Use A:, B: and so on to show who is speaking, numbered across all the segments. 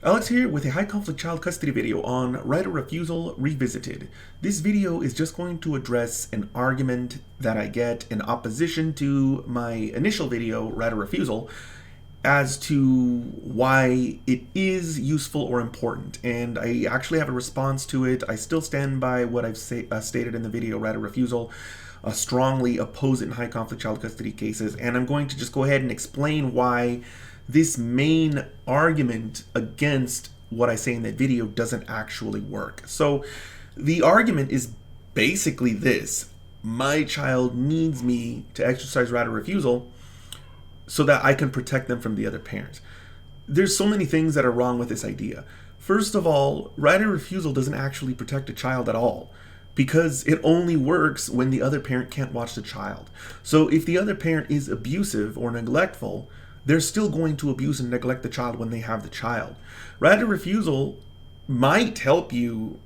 A: Alex here with a high conflict child custody video on right of refusal revisited. This video is just going to address an argument that I get in opposition to my initial video, right of refusal, as to why it is useful or important. And I actually have a response to it. I still stand by what I've stated in the video, right of refusal. Strongly oppose it in high conflict child custody cases. And I'm going to just go ahead and explain why this main argument against what I say in that video doesn't actually work. So the argument is basically this: my child needs me to exercise right of refusal so that I can protect them from the other parent. There's so many things that are wrong with this idea. First of all, right of refusal doesn't actually protect a child at all, because it only works when the other parent can't watch the child. So if the other parent is abusive or neglectful, they're still going to abuse and neglect the child when they have the child. Right of refusal might help you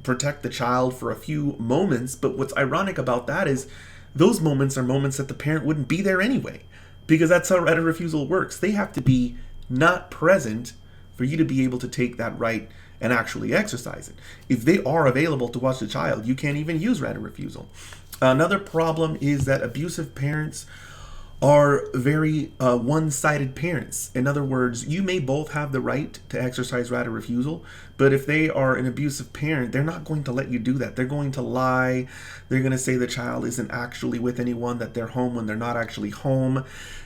A: protect the child for a few moments, but what's ironic about that is those moments are moments that the parent wouldn't be there anyway, because that's how right of refusal works. They have to be not present for you to be able to take that right and actually exercise it. If they are available to watch the child, you can't even use right of refusal. Another problem is that abusive parents are very one-sided parents. In other words, you may both have the right to exercise right of refusal, but if they are an abusive parent, they're not going to let you do that. They're going to lie. They're going to say the child isn't actually with anyone, that they're home when they're not actually home.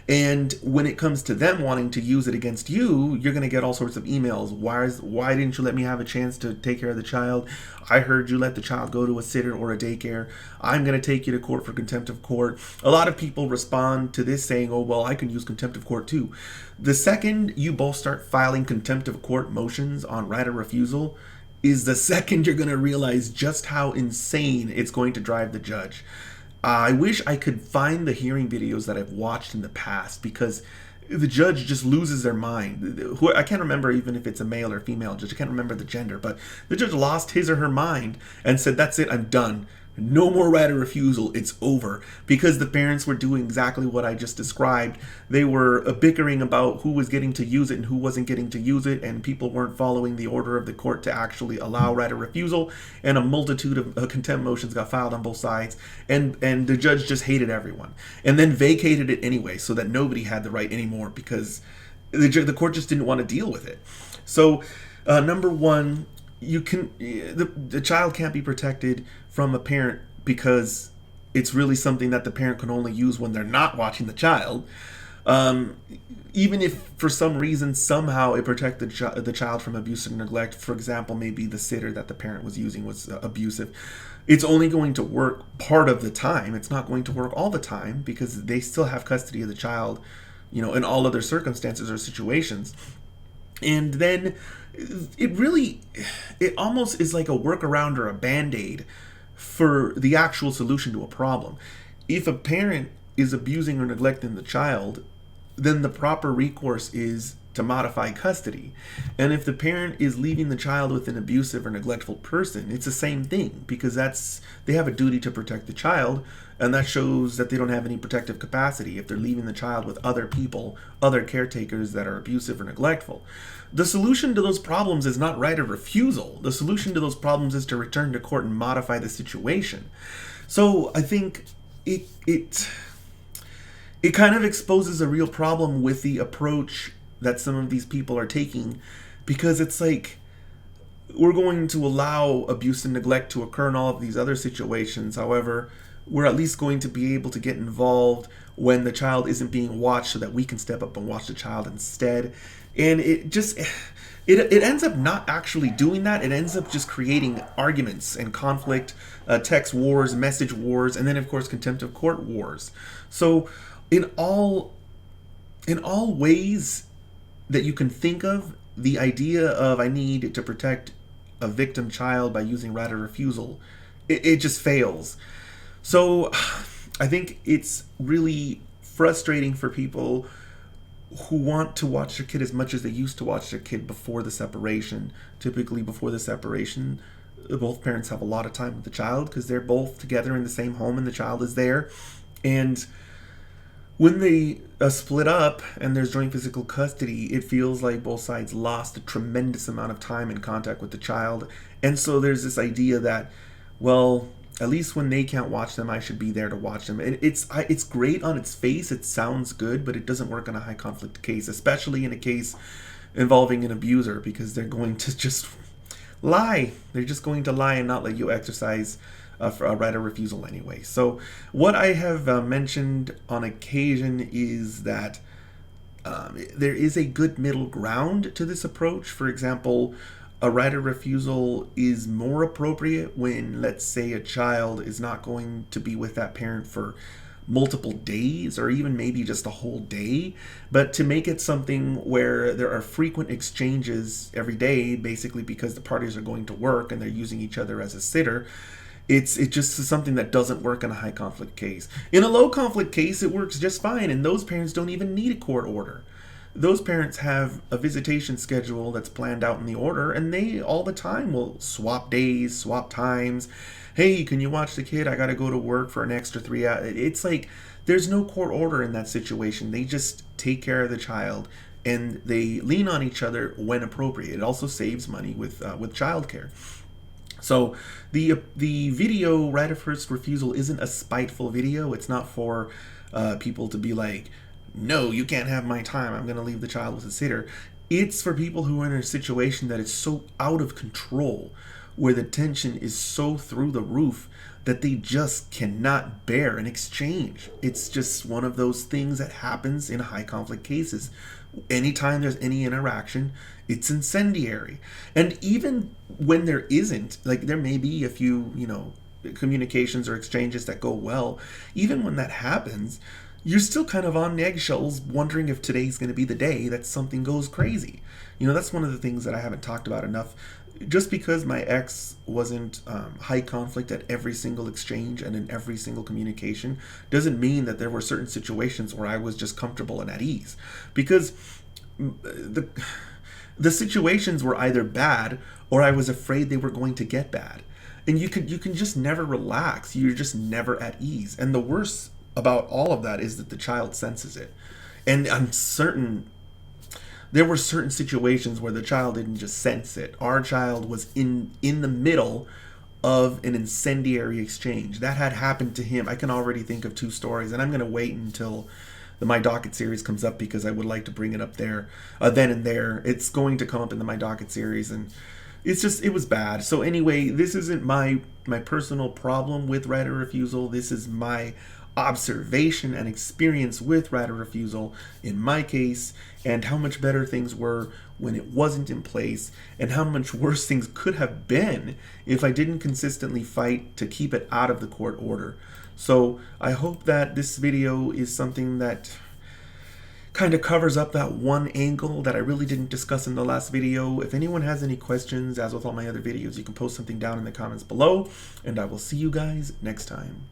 A: And when it comes to them wanting to use it against you, you're going to get all sorts of emails. Why didn't you let me have a chance to take care of the child? I heard you let the child go to a sitter or a daycare. I'm going to take you to court for contempt of court. A lot of people respond to this saying, oh, well, I can use contempt of court too. The second you both start filing contempt of court motions on right of refusal is the second you're going to realize just how insane it's going to drive the judge. I wish I could find the hearing videos that I've watched in the past, because the judge just loses their mind. I can't remember even if it's a male or female judge. I can't remember the gender, but the judge lost his or her mind and said, that's it, I'm done. No more right of refusal, it's over. Because the parents were doing exactly what I just described. They were bickering about who was getting to use it and who wasn't getting to use it, and people weren't following the order of the court to actually allow right of refusal, and a multitude of contempt motions got filed on both sides, and the judge just hated everyone. And then vacated it anyway, so that nobody had the right anymore, because the court just didn't want to deal with it. So, number one, the child can't be protected from a parent because it's really something that the parent can only use when they're not watching the child. Even if for some reason somehow it protected the child from abuse and neglect, for example, maybe the sitter that the parent was using was abusive, it's only going to work part of the time. It's not going to work all the time, because they still have custody of the child, in all other circumstances or situations. And then it almost is like a workaround or a band-aid for the actual solution to a problem. If a parent is abusing or neglecting the child, then the proper recourse is to modify custody. And if the parent is leaving the child with an abusive or neglectful person, it's the same thing, because they have a duty to protect the child, and that shows that they don't have any protective capacity if they're leaving the child with other people, other caretakers that are abusive or neglectful. The solution to those problems is not right of refusal. The solution to those problems is to return to court and modify the situation. So I think it kind of exposes a real problem with the approach that some of these people are taking, because it's like, we're going to allow abuse and neglect to occur in all of these other situations. However, we're at least going to be able to get involved when the child isn't being watched, so that we can step up and watch the child instead. And it ends up not actually doing that. It ends up just creating arguments and conflict, text wars, message wars, and then of course contempt of court wars. So in all ways that you can think of, the idea of I need to protect a victim child by using right of refusal, it just fails. So I think it's really frustrating for people who want to watch their kid as much as they used to watch their kid before the separation. Typically before the separation, both parents have a lot of time with the child because they're both together in the same home and the child is there. And When they split up and there's joint physical custody, it feels like both sides lost a tremendous amount of time in contact with the child. And so there's this idea that, well, at least when they can't watch them, I should be there to watch them. And it's great on its face. It sounds good, but it doesn't work on a high conflict case, especially in a case involving an abuser, because they're going to just lie. They're just going to lie and not let you exercise a right of refusal anyway. So what I have mentioned on occasion is that there is a good middle ground to this approach. For example, a right of refusal is more appropriate when, let's say, a child is not going to be with that parent for multiple days or even maybe just a whole day, but to make it something where there are frequent exchanges every day, basically because the parties are going to work and they're using each other as a sitter. It's just something that doesn't work in a high conflict case. In a low conflict case, it works just fine, and those parents don't even need a court order. Those parents have a visitation schedule that's planned out in the order, and they all the time will swap days, swap times. Hey, can you watch the kid? I got to go to work for an extra 3 hours. It's like there's no court order in that situation. They just take care of the child, and they lean on each other when appropriate. It also saves money with childcare. So the video right of first refusal isn't a spiteful video. It's not for people to be like, no, you can't have my time, I'm going to leave the child with a sitter. It's for people who are in a situation that is so out of control, where the tension is so through the roof that they just cannot bear an exchange. It's just one of those things that happens in high conflict cases. Anytime there's any interaction, it's incendiary. And even when there isn't, like there may be a few, communications or exchanges that go well, even when that happens, you're still kind of on eggshells wondering if today's going to be the day that something goes crazy. That's one of the things that I haven't talked about enough. Just because my ex wasn't high conflict at every single exchange and in every single communication doesn't mean that there were certain situations where I was just comfortable and at ease. Because the situations were either bad or I was afraid they were going to get bad. And you can just never relax. You're just never at ease. And the worst about all of that is that the child senses it. And I'm certain there were certain situations where the child didn't just sense it. Our child was in the middle of an incendiary exchange. That had happened to him. I can already think of 2 stories, and I'm going to wait until My Docket series comes up because I would like to bring it up there, then and there. It's going to come up in the My Docket series, and it was bad. So anyway, this isn't my personal problem with right of refusal. This is my observation and experience with right of refusal in my case, and how much better things were when it wasn't in place, and how much worse things could have been if I didn't consistently fight to keep it out of the court order. So I hope that this video is something that kind of covers up that one angle that I really didn't discuss in the last video. If anyone has any questions, as with all my other videos, you can post something down in the comments below, and I will see you guys next time.